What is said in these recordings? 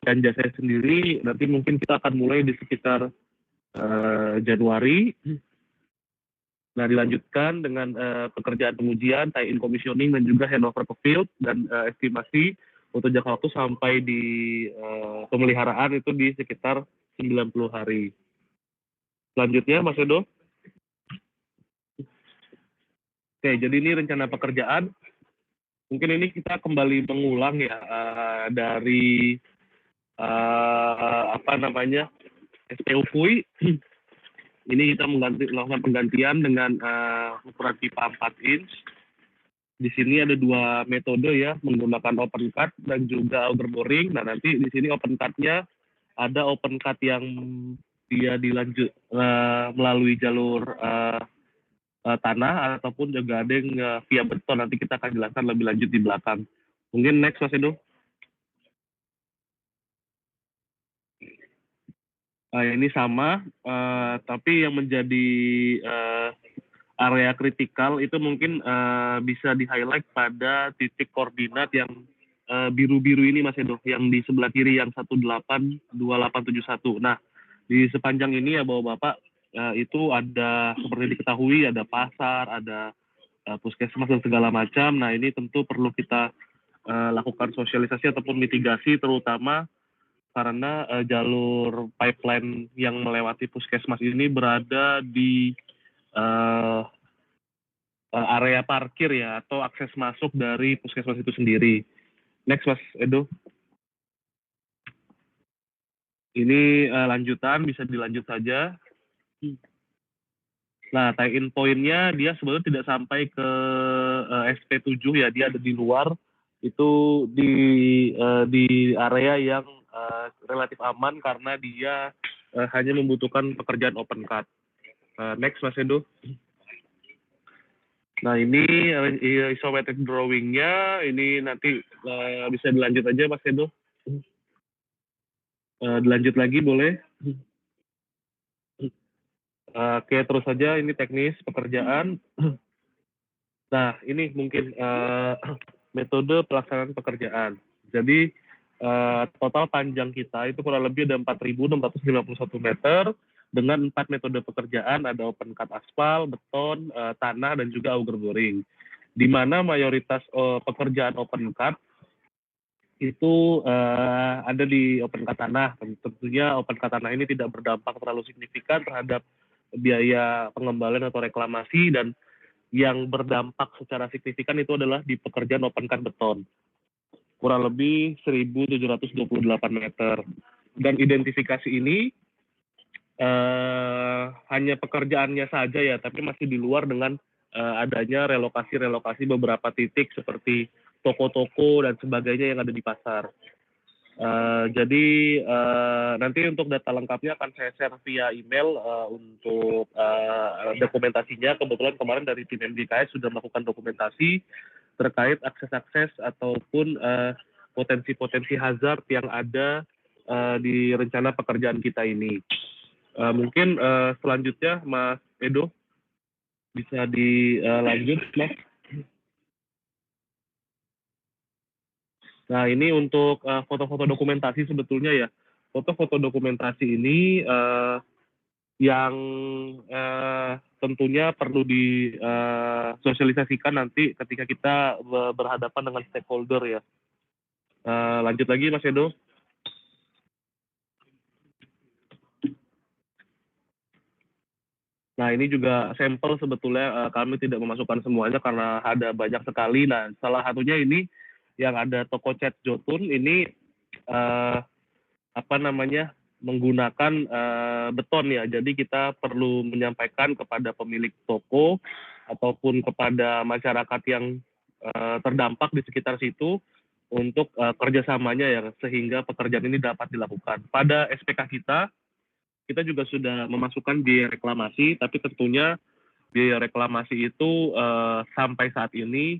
ganja saya sendiri nanti mungkin kita akan mulai di sekitar Januari. Nah, dilanjutkan dengan pekerjaan pengujian, tie-in commissioning, dan juga handover ke field, dan estimasi untuk jangka waktu sampai di pemeliharaan itu di sekitar 90 hari. Selanjutnya, Mas Edo. Oke, jadi ini rencana pekerjaan. Mungkin ini kita kembali mengulang ya dari SPU FUI. Ini kita melakukan penggantian dengan ukuran pipa 4 inch. Di sini ada dua metode ya, menggunakan open cut dan juga auger boring. Nah, nanti di sini open cut-nya ada open cut yang dia dilanjut melalui jalur tanah, ataupun juga ada yang via beton. Nanti kita akan jelaskan lebih lanjut di belakang. Mungkin next, Mas Edo. Ini sama, tapi yang menjadi area kritikal itu mungkin bisa di-highlight pada titik koordinat yang biru-biru ini, Mas Edo, yang di sebelah kiri yang 182871. Nah, di sepanjang ini ya Bapak-Bapak, itu ada, seperti diketahui, ada pasar, ada puskesmas dan segala macam. Nah, ini tentu perlu kita lakukan sosialisasi ataupun mitigasi, terutama karena jalur pipeline yang melewati puskesmas ini berada di area parkir ya, atau akses masuk dari puskesmas itu sendiri. Next, Mas Edo. Ini lanjutan, bisa dilanjut saja. Nah, tie-in point-nya dia sebenarnya tidak sampai ke SP7 ya, dia ada di luar, itu di area yang relatif aman karena dia hanya membutuhkan pekerjaan open cut. Next, Mas Edo. Nah, ini isometric drawing-nya, ini nanti bisa dilanjut aja, Mas Edo. Dilanjut lagi, boleh? Oke, terus saja, ini teknis pekerjaan. Nah, ini mungkin metode pelaksanaan pekerjaan. Jadi, total panjang kita itu kurang lebih ada 4.651 meter, dengan 4 metode pekerjaan, ada open cut aspal, beton, tanah, dan juga auger boring. Di mana mayoritas pekerjaan open cut itu ada di open cut tanah. Tentunya open cut tanah ini tidak berdampak terlalu signifikan terhadap biaya pengembalian atau reklamasi, dan yang berdampak secara signifikan itu adalah di pekerjaan open cut beton. Kurang lebih 1.728 meter. Dan identifikasi ini hanya pekerjaannya saja ya, tapi masih di luar dengan adanya relokasi beberapa titik seperti toko-toko dan sebagainya yang ada di pasar. Jadi nanti untuk data lengkapnya akan saya share via email untuk dokumentasinya. Kebetulan kemarin dari tim MDKS sudah melakukan dokumentasi terkait akses-akses ataupun potensi-potensi hazard yang ada di rencana pekerjaan kita ini. Mungkin selanjutnya Mas Edo bisa dilanjut, Mas. Nah, ini untuk foto-foto dokumentasi sebetulnya ya. Foto-foto dokumentasi ini yang tentunya perlu disosialisasikan nanti ketika kita berhadapan dengan stakeholder ya. Lanjut lagi, Mas Edo. Nah, ini juga sampel sebetulnya, kami tidak memasukkan semuanya karena ada banyak sekali. Nah, salah satunya ini yang ada toko cat Jotun ini menggunakan beton ya. Jadi kita perlu menyampaikan kepada pemilik toko ataupun kepada masyarakat yang terdampak di sekitar situ untuk kerjasamanya ya, sehingga pekerjaan ini dapat dilakukan. Pada SPK kita juga sudah memasukkan biaya reklamasi, tapi tentunya biaya reklamasi itu sampai saat ini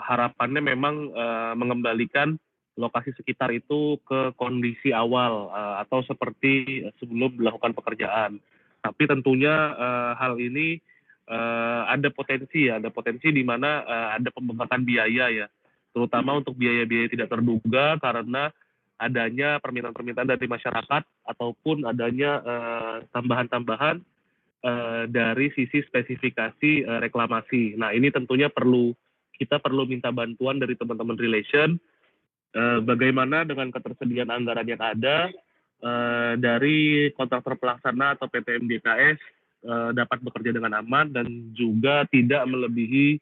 harapannya memang mengembalikan lokasi sekitar itu ke kondisi awal atau seperti sebelum dilakukan pekerjaan. Tapi tentunya hal ini ada potensi di mana ada pembengkakan biaya ya, terutama untuk biaya-biaya tidak terduga karena adanya permintaan-permintaan dari masyarakat ataupun adanya tambahan-tambahan dari sisi spesifikasi reklamasi. Nah, ini tentunya kita perlu minta bantuan dari teman-teman relation, bagaimana dengan ketersediaan anggaran yang ada dari kontraktor pelaksana atau PT MDKS dapat bekerja dengan aman dan juga tidak melebihi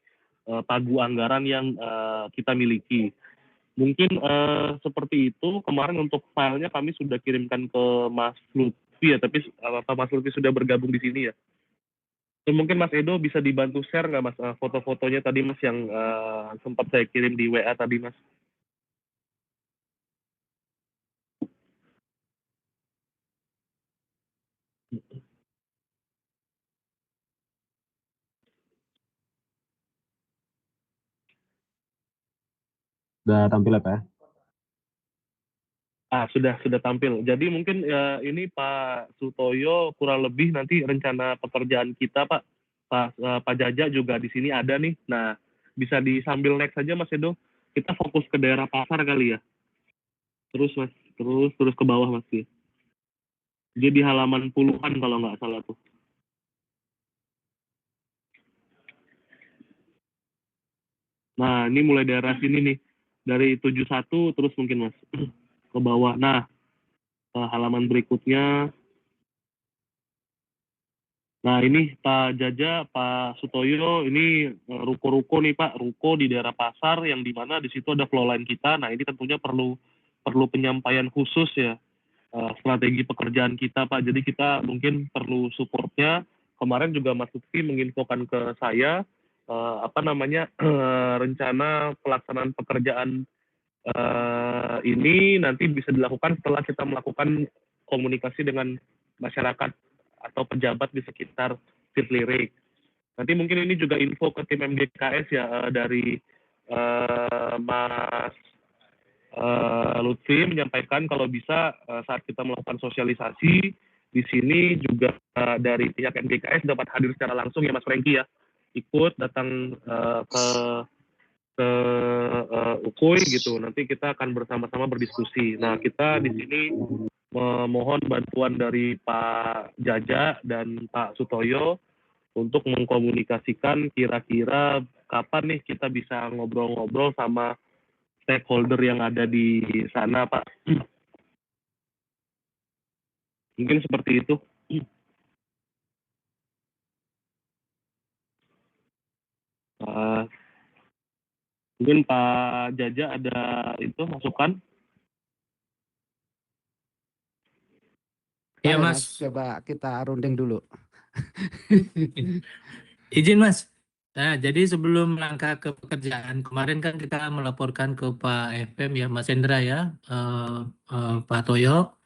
pagu anggaran yang kita miliki. Mungkin seperti itu. Kemarin untuk filenya kami sudah kirimkan ke Mas Lutfi ya, tapi Mas Lutfi sudah bergabung di sini ya. Dan mungkin Mas Edo bisa dibantu share nggak Mas foto-fotonya tadi Mas yang sempat saya kirim di WA tadi Mas. Udah tampil ya Pak? Sudah tampil. Jadi mungkin ini Pak Sutoyo kurang lebih nanti rencana pekerjaan kita Pak Jaja juga di sini ada nih. Nah, bisa disambil next saja Mas Edo. Kita fokus ke daerah pasar kali ya. Terus Mas, terus ke bawah Mas ya. Jadi halaman puluhan kalau nggak salah tuh. Nah, ini mulai daerah sini nih. Dari 71 terus mungkin Mas ke bawah. Nah, halaman berikutnya. Nah, ini Pak Jaja, Pak Sutoyo, ini ruko-ruko nih Pak, ruko di daerah pasar yang dimana di situ ada flow line kita. Nah, ini tentunya perlu penyampaian khusus ya, strategi pekerjaan kita Pak. Jadi kita mungkin perlu supportnya. Kemarin juga Mas Lutfi menginfokan ke saya rencana pelaksanaan pekerjaan ini nanti bisa dilakukan setelah kita melakukan komunikasi dengan masyarakat atau pejabat di sekitar Fit Lirik. Nanti mungkin ini juga info ke tim MDKS ya dari Mas Lutfi menyampaikan kalau bisa saat kita melakukan sosialisasi di sini juga dari pihak MDKS dapat hadir secara langsung ya Mas Franky ya, ikut datang ke Ukui gitu. Nanti kita akan bersama-sama berdiskusi. Nah, kita di sini memohon bantuan dari Pak Jaja dan Pak Sutoyo untuk mengkomunikasikan kira-kira kapan nih kita bisa ngobrol-ngobrol sama stakeholder yang ada di sana, Pak. Mungkin seperti itu. Mungkin Pak Jaja ada itu masukan? Ya Mas, coba kita runding dulu. Izin Mas. Nah, jadi sebelum langkah ke pekerjaan, kemarin kan kita melaporkan ke Pak FM ya, Mas Hendra ya, Pak Toyo.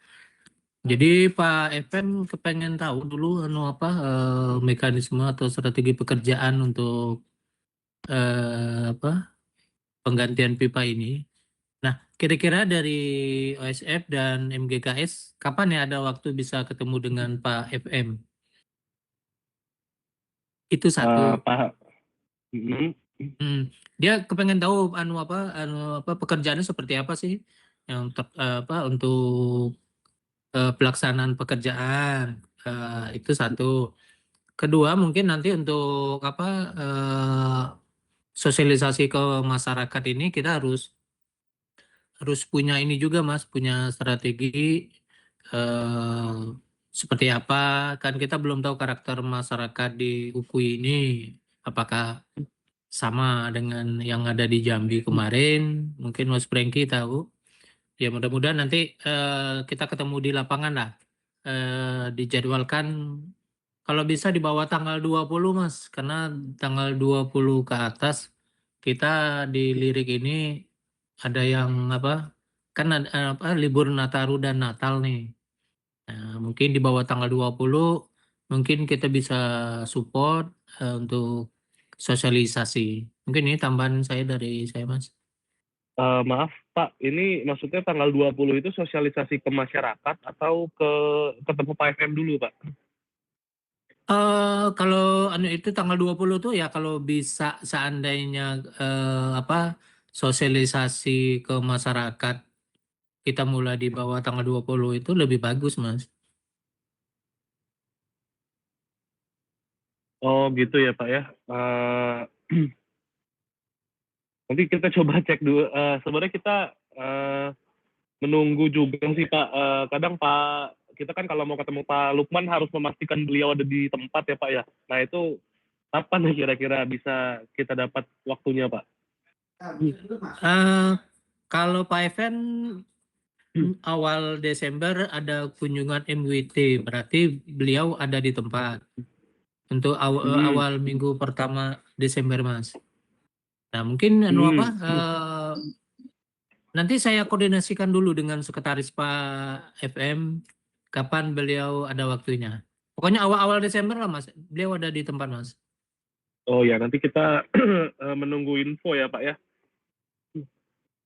Jadi Pak FM kepengen tahu dulu mekanisme atau strategi pekerjaan untuk penggantian pipa ini. Nah, kira-kira dari OSF dan MGKS kapan ya ada waktu bisa ketemu dengan Pak FM? Itu satu. Pak. Dia kepengen tahu pekerjaannya seperti apa sih yang untuk pelaksanaan pekerjaan. Itu satu. Kedua mungkin nanti untuk sosialisasi ke masyarakat ini kita harus punya ini juga Mas, punya strategi seperti apa. Kan kita belum tahu karakter masyarakat di Ukui ini, apakah sama dengan yang ada di Jambi kemarin. Mungkin Mas Franky tahu. Ya mudah-mudahan nanti kita ketemu di lapangan lah. Dijadwalkan kalau bisa di bawah tanggal 20 Mas, karena tanggal 20 ke atas kita di Lirik ini ada yang kan ada libur Nataru dan Natal nih. Nah, mungkin di bawah tanggal 20 mungkin kita bisa support untuk sosialisasi. Mungkin ini tambahan saya dari saya Mas. Maaf Pak, ini maksudnya tanggal 20 itu sosialisasi ke masyarakat atau ketemu Pak FM dulu Pak? Kalau itu tanggal 20 tuh ya kalau bisa seandainya sosialisasi ke masyarakat kita mulai di bawah tanggal 20 itu lebih bagus, Mas. Oh gitu ya Pak ya. Nanti kita coba cek dulu. Sebenarnya kita menunggu juga sih Pak. Kadang Pak, kita kan kalau mau ketemu Pak Lukman harus memastikan beliau ada di tempat ya Pak ya. Nah itu kapan nih kira-kira bisa kita dapat waktunya Pak? Kalau Pak Evan awal Desember ada kunjungan MWT, berarti beliau ada di tempat untuk awal minggu pertama Desember, Mas. Nah, mungkin nanti saya koordinasikan dulu dengan sekretaris Pak FM kapan beliau ada waktunya. Pokoknya awal-awal Desember lah, Mas. Beliau ada di tempat, Mas. Oh ya, nanti kita menunggu info ya Pak ya.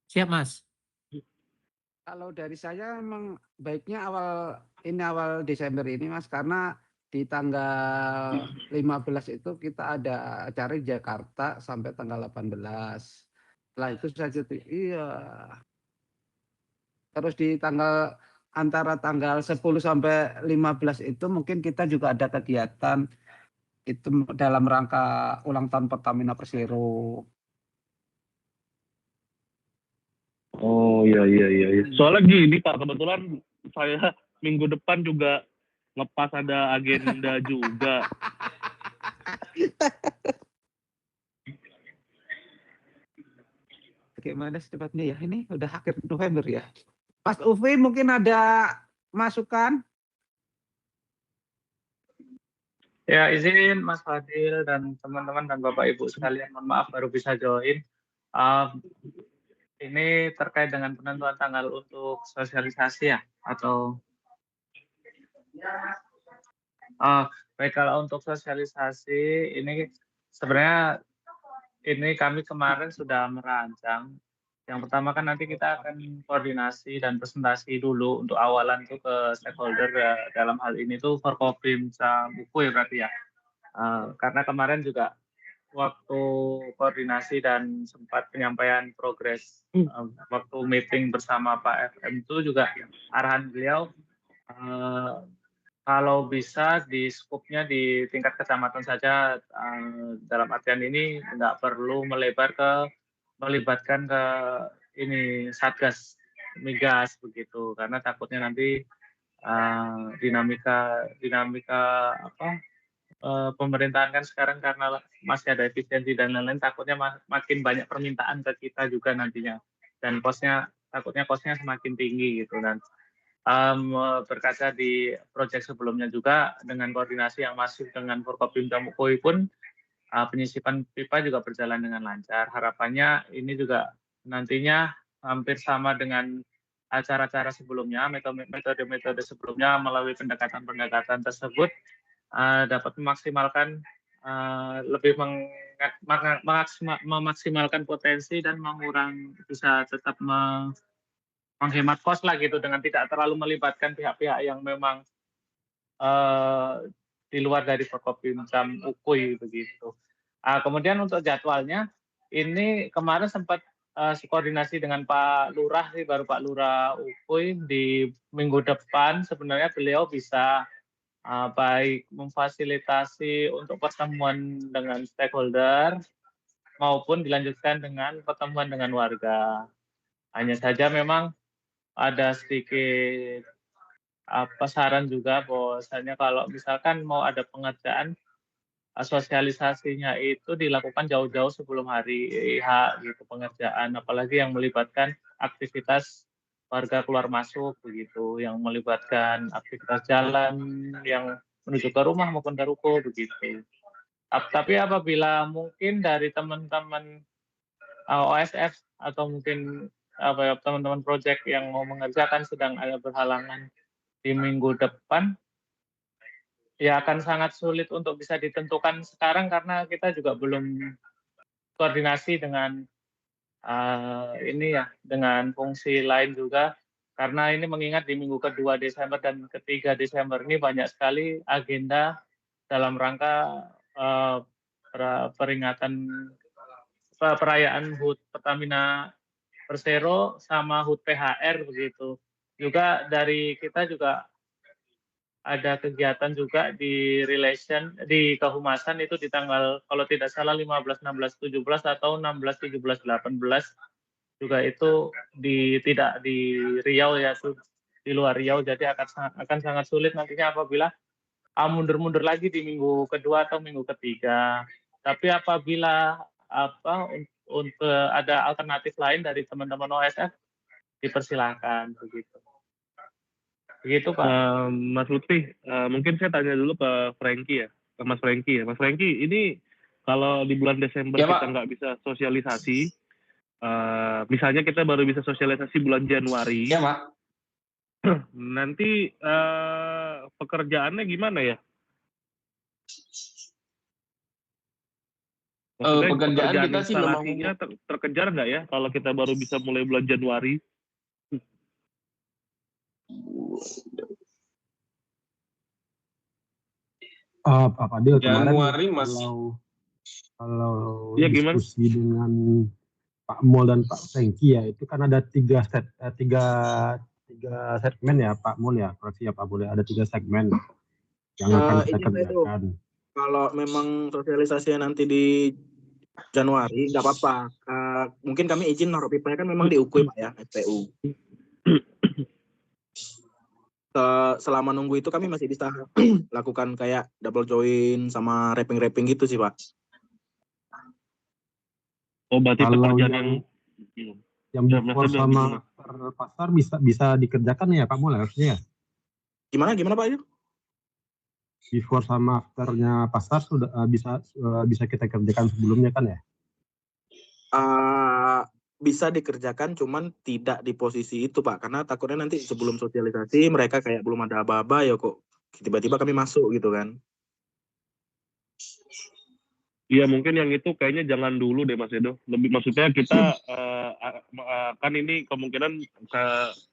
Siap, Mas. Kalau dari saya memang baiknya awal Desember ini Mas, karena di tanggal 15 itu kita ada acara di Jakarta sampai tanggal 18. Setelah itu saya cuti. Iya. Terus di antara tanggal 10 sampai 15 itu mungkin kita juga ada kegiatan itu dalam rangka ulang tahun Pertamina Persero. Oh iya. Soalnya gini Pak, kebetulan saya minggu depan juga ngepas ada agenda juga. Bagaimana secepatnya ya? Ini udah akhir November ya. Mas Ufi mungkin ada masukan? Ya, izin Mas Fadil dan teman-teman dan Bapak Ibu sekalian, mohon maaf baru bisa join. Ini terkait dengan penentuan tanggal untuk sosialisasi ya, atau baik, kalau untuk sosialisasi ini sebenarnya ini kami kemarin sudah merancang. Yang pertama kan nanti kita akan koordinasi dan presentasi dulu untuk awalan itu ke stakeholder dalam hal ini tuh Forkopim sama buku ya berarti ya. Karena kemarin juga waktu koordinasi dan sempat penyampaian progres waktu meeting bersama Pak FM itu juga arahan beliau kalau bisa di skupnya di tingkat kecamatan saja, dalam artian ini nggak perlu melibatkan ke ini Satgas Migas begitu, karena takutnya nanti dinamika pemerintahan kan sekarang karena masih ada efisiensi dan lain-lain, takutnya makin banyak permintaan ke kita juga nantinya, dan takutnya kosnya semakin tinggi gitu. Dan berkaca di proyek sebelumnya juga dengan koordinasi yang masif dengan Forkopimda Mukoi pun penyisipan pipa juga berjalan dengan lancar. Harapannya ini juga nantinya hampir sama dengan acara-acara sebelumnya, metode-metode sebelumnya melalui pendekatan-pendekatan tersebut dapat memaksimalkan lebih memaksimalkan potensi dan bisa tetap menghemat kos lah gitu, dengan tidak terlalu melibatkan pihak-pihak yang memang di luar dari Forkopimda Ukui begitu. Kemudian untuk jadwalnya ini kemarin sempat koordinasi dengan Pak Lurah sih, baru Pak Lurah Ukui di minggu depan sebenarnya beliau bisa baik memfasilitasi untuk pertemuan dengan stakeholder maupun dilanjutkan dengan pertemuan dengan warga. Hanya saja memang ada sedikit saran juga bahwasanya kalau misalkan mau ada pengerjaan, sosialisasinya itu dilakukan jauh-jauh sebelum hari H gitu pengerjaan, apalagi yang melibatkan aktivitas warga keluar masuk begitu, yang melibatkan aktivitas jalan yang menuju ke rumah maupun ke ruko begitu. Tapi apabila mungkin dari teman-teman OSF atau mungkin teman-teman proyek yang mau mengerjakan sedang ada berhalangan di minggu depan, ya akan sangat sulit untuk bisa ditentukan sekarang karena kita juga belum koordinasi dengan dengan fungsi lain juga, karena ini mengingat di minggu kedua Desember dan ketiga Desember ini banyak sekali agenda dalam rangka perayaan HUT Pertamina Persero sama HUT PHR begitu. Juga dari kita juga ada kegiatan juga di di kehumasan itu di tanggal kalau tidak salah 15, 16, 17 atau 16, 17, 18 juga itu tidak di Riau ya, di luar Riau, jadi akan sangat sulit nantinya apabila mundur-mundur lagi di minggu kedua atau minggu ketiga. Tapi apabila untuk ada alternatif lain dari teman-teman OSF dipersilakan begitu. Begitu Pak. Mas Lutfi, mungkin saya tanya dulu ke Frankie ya, ke Mas Frankie ya. Mas Frankie, ini kalau di bulan Desember Ya, kita Pak. nggak bisa sosialisasi, misalnya kita baru bisa sosialisasi bulan Januari, Ya, Pak. nanti pekerjaannya gimana ya? Maksudnya Pekerjaan kita sih memang instalasinya terkejar nggak ya kalau kita baru bisa mulai bulan Januari? Pak Fadil, kemarin Januari masih kalau Iya, gimana? diskusi dengan Pak Mol dan Pak Franky ya, itu kan ada tiga segmen ya Pak Mol ya, koreksi ya Pak Mol ya, ada 3 segmen yang akan kita Ini Pak Edo, kerjakan. kalau memang sosialisasinya nanti di Januari, nggak apa-apa. Mungkin kami izin naruh pipa kan memang di UKUI Pak ya, SPU. Selama nunggu itu kami masih bisa lakukan kayak double join sama wrapping gitu sih Pak. Oh, berarti Kalau pekerjaan yang before sama after pasar bisa dikerjakan ya Pak Mol harusnya ya? Gimana Pak Edo? Before sama afternya pasar sudah bisa kita kerjakan sebelumnya kan ya? Bisa dikerjakan, cuman tidak di posisi itu Pak, karena takutnya nanti sebelum sosialisasi mereka kayak belum ada aba-aba ya kok tiba-tiba kami masuk gitu kan. Iya, mungkin yang itu kayaknya jangan dulu deh Mas Edo. Lebih maksudnya kita kan ini kemungkinan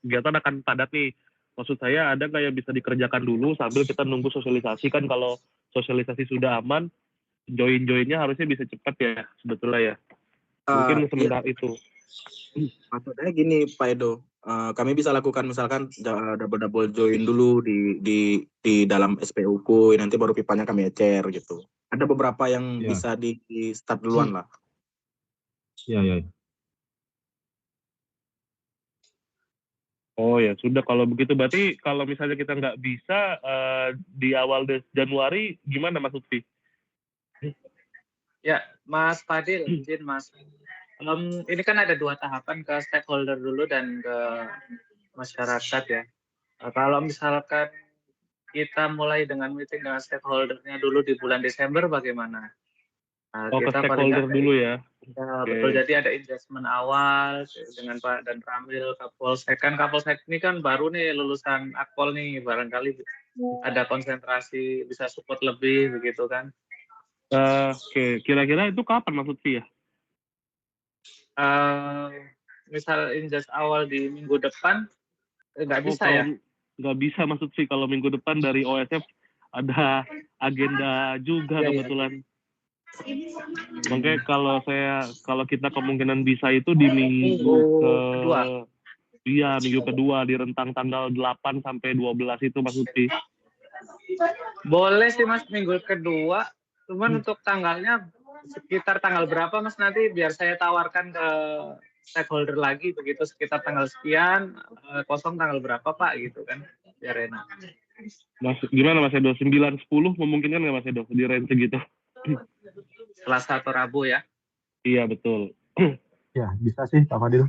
kegiatan akan padat nih. Maksud saya ada nggak yang bisa dikerjakan dulu sambil kita nunggu sosialisasi, kan kalau sosialisasi sudah aman, join-joinnya harusnya bisa cepat ya sebetulnya ya. Mungkin sementara itu. Maksudnya gini Pak Edo, kami bisa lakukan misalkan double join dulu di dalam SPU KUI, nanti baru pipanya kami ecer gitu. Ada beberapa yang bisa di start duluan lah. Iya. Oh ya sudah, kalau begitu berarti kalau misalnya kita nggak bisa di awal Januari gimana Mas Lutfi? Ya, Mas Fadil, izin Mas. Ini kan ada 2 tahapan, ke stakeholder dulu dan ke masyarakat ya. Kalau misalkan kita mulai dengan meeting dengan stakeholdernya dulu di bulan Desember bagaimana? Ke stakeholder dulu ya. Ya, betul. Jadi ada investment awal dengan Pak dan Ramil, Kapolsek. Kan Kapolsek ini kan baru nih lulusan Akpol nih, barangkali ada konsentrasi bisa support lebih begitu kan. Oke, kira-kira itu kapan Mas Lutfi ya? Misal invest awal di minggu depan nggak bisa ya? Nggak bisa Mas Lutfi, kalau minggu depan dari OSF ada agenda juga kebetulan. Makanya kalau kita kemungkinan bisa itu di minggu kedua. Iya, minggu kedua di rentang tanggal 8 sampai 12 itu Mas Lutfi. Boleh sih Mas, minggu kedua. Cuman untuk tanggalnya sekitar tanggal berapa Mas, nanti biar saya tawarkan ke stakeholder lagi begitu, sekitar tanggal sekian, kosong tanggal berapa Pak gitu kan, biar enak. Mas, gimana Mas Edo? 9-10 memungkinkan nggak Mas Edo di range gitu? Selasa atau Rabu ya? Iya, betul. Ya, bisa sih Pak Fadil.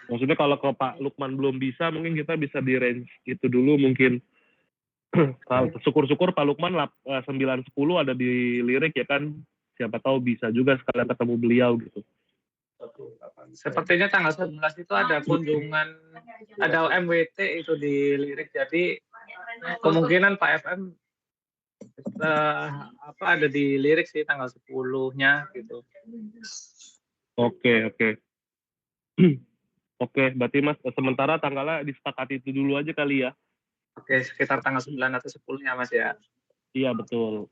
Maksudnya kalau ke Pak Lukman belum bisa, mungkin kita bisa di range itu dulu mungkin. Syukur-syukur Pak Lukman 9-10 ada di Lirik ya kan, siapa tahu bisa juga sekalian ketemu beliau gitu. Sepertinya tanggal 11 itu ada kunjungan, ada MWT itu di Lirik, jadi kemungkinan Pak FM ada di Lirik sih tanggal 10-nya gitu. Oke. Oke, berarti Mas sementara tanggalnya disepakati itu dulu aja kali ya. Oke, sekitar tanggal 9 atau 10-nya Mas ya. Iya, betul.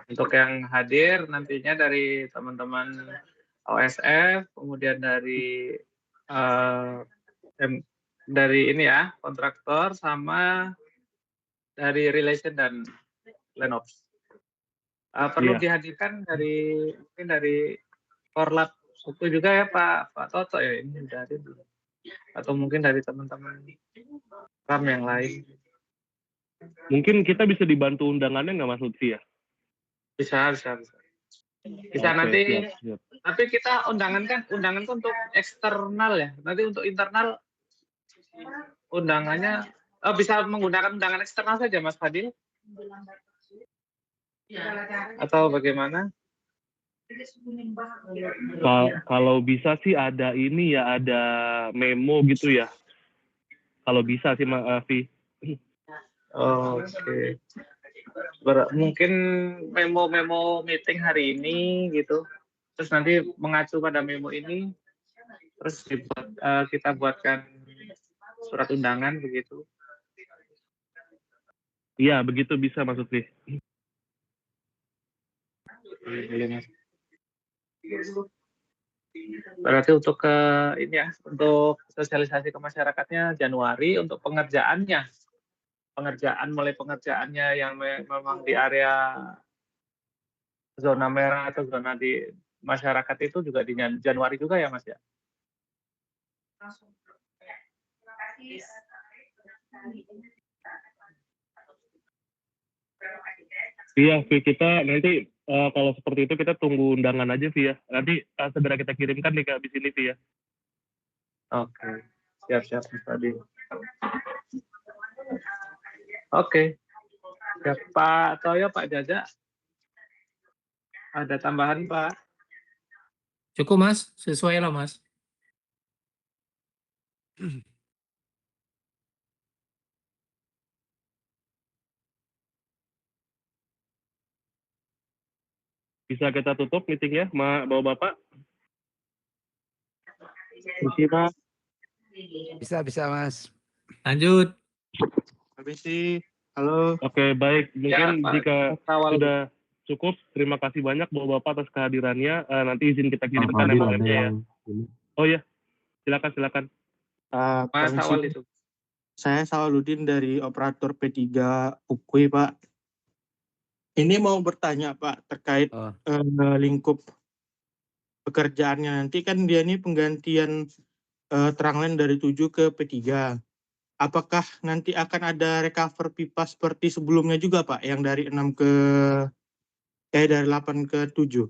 Untuk yang hadir nantinya dari teman-teman OSF, kemudian dari dari ini ya kontraktor sama dari relation dan land ops. Perlu dihadirkan dari mungkin dari Korlap itu juga ya Pak Toto ya ini dari atau mungkin dari teman-teman RAM yang lain. Mungkin kita bisa dibantu undangannya nggak Mas Lutfi ya? Bisa. Bisa Oke, nanti. siap. Tapi kita undangan kan untuk eksternal ya. Nanti untuk internal undangannya bisa menggunakan undangan eksternal saja Mas Fadil? Atau bagaimana? Kalau bisa sih ada ini ya, ada memo gitu ya. Kalau bisa sih Mas Vi. Oke. Mungkin memo meeting hari ini gitu. Terus nanti mengacu pada memo ini, terus kita buatkan surat undangan begitu. Iya, begitu bisa Mas Lutfi. Berarti untuk ini ya, untuk sosialisasi ke masyarakatnya Januari, untuk pengerjaan mulai pengerjaannya yang memang di area zona merah atau zona di masyarakat itu juga di Januari juga ya Mas ya? Iya, Vi, kita nanti kalau seperti itu kita tunggu undangan aja Vi ya. Nanti segera kita kirimkan nih ke abis ini Vi ya. Oke, siap Mas Fadil. Oke, siap Pak Toyo, Pak Jaja. Ada tambahan Pak? Cukup Mas, sesuai lah Mas. Bisa kita tutup meetingnya, Bapak-Bapak? Misi Pak. Bisa Mas. Lanjut. Misi. Halo. Oke, baik. Mungkin Ya, jika Pak. sudah cukup, terima kasih banyak Bapak-Bapak atas kehadirannya. Nanti izin kita Mas kirimkan Fadil MOM-nya ada ya. yang ini. Oh ya, silakan. Mas Awal itu. Saya Sawaludin dari operator P3 Ukui, Pak. Ini mau bertanya, Pak, terkait lingkup pekerjaannya. Nanti kan dia ini penggantian Tranglen dari 7 ke P3. Apakah nanti akan ada recover pipa seperti sebelumnya juga, Pak, yang dari 8 ke 7?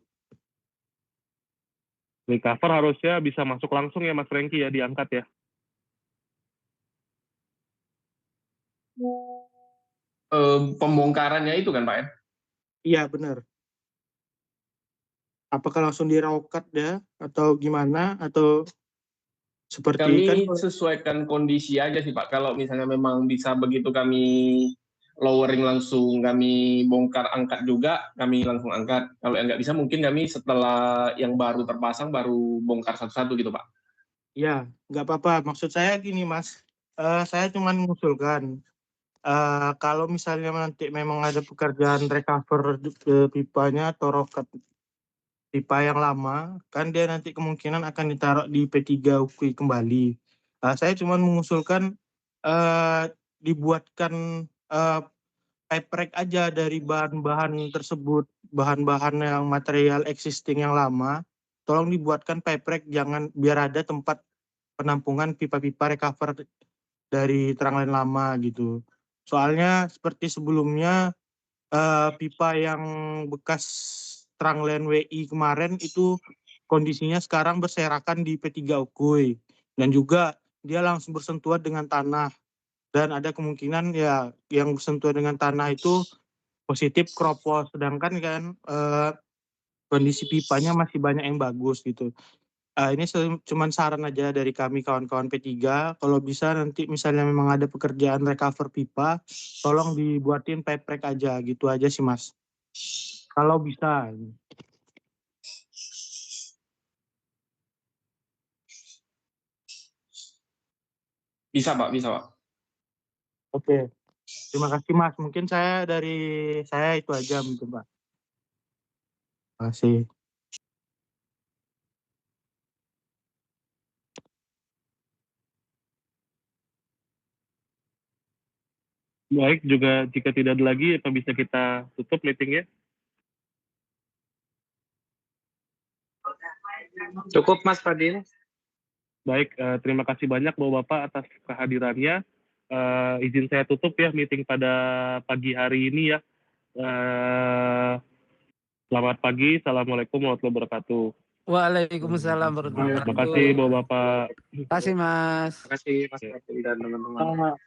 Recover harusnya bisa masuk langsung ya Mas Franky ya, diangkat ya. Pembongkarannya itu kan Pak ya? Iya, benar. Apakah langsung dirokat ya, atau gimana, atau seperti Kami kan? sesuaikan kondisi aja sih Pak. Kalau misalnya memang bisa begitu kami lowering langsung, kami bongkar angkat juga, kami langsung angkat. Kalau yang nggak bisa mungkin kami setelah yang baru terpasang baru bongkar satu-satu gitu Pak. Ya, nggak apa-apa. Maksud saya gini Mas, saya cuma mengusulkan kalau misalnya nanti memang ada pekerjaan recover pipanya atau roket pipa yang lama, kan dia nanti kemungkinan akan ditaruh di P3 UKI kembali. Saya cuma mengusulkan dibuatkan pipe rack aja dari bahan-bahan tersebut, bahan-bahan yang material existing yang lama, tolong dibuatkan pipe rack, jangan biar ada tempat penampungan pipa-pipa recover dari Tranglen lama gitu. Soalnya seperti sebelumnya pipa yang bekas Tranglen WI kemarin itu kondisinya sekarang berserakan di P3 Ukui, dan juga dia langsung bersentuhan dengan tanah, dan ada kemungkinan ya yang bersentuhan dengan tanah itu positif kropos, sedangkan kan kondisi pipanya masih banyak yang bagus gitu. Ini cuma saran aja dari kami kawan-kawan P3, kalau bisa nanti misalnya memang ada pekerjaan recover pipa, tolong dibuatin pipe rack aja, gitu aja sih Mas. Kalau bisa. Bisa Pak, bisa Pak. Oke. Terima kasih Mas. Mungkin dari saya itu aja mungkin Pak. Terima kasih. Baik, juga jika tidak ada lagi, apa bisa kita tutup meetingnya? Cukup Mas Fadil. Baik, terima kasih banyak Bapak-Bapak atas kehadirannya. Izin saya tutup ya meeting pada pagi hari ini ya. Selamat pagi, Assalamualaikum warahmatullahi wabarakatuh. Waalaikumsalam warahmatullahi Terima kasih wabarakatuh. Bapak-Bapak. Terima kasih Mas. Terima kasih Mas Fadil dan teman-teman.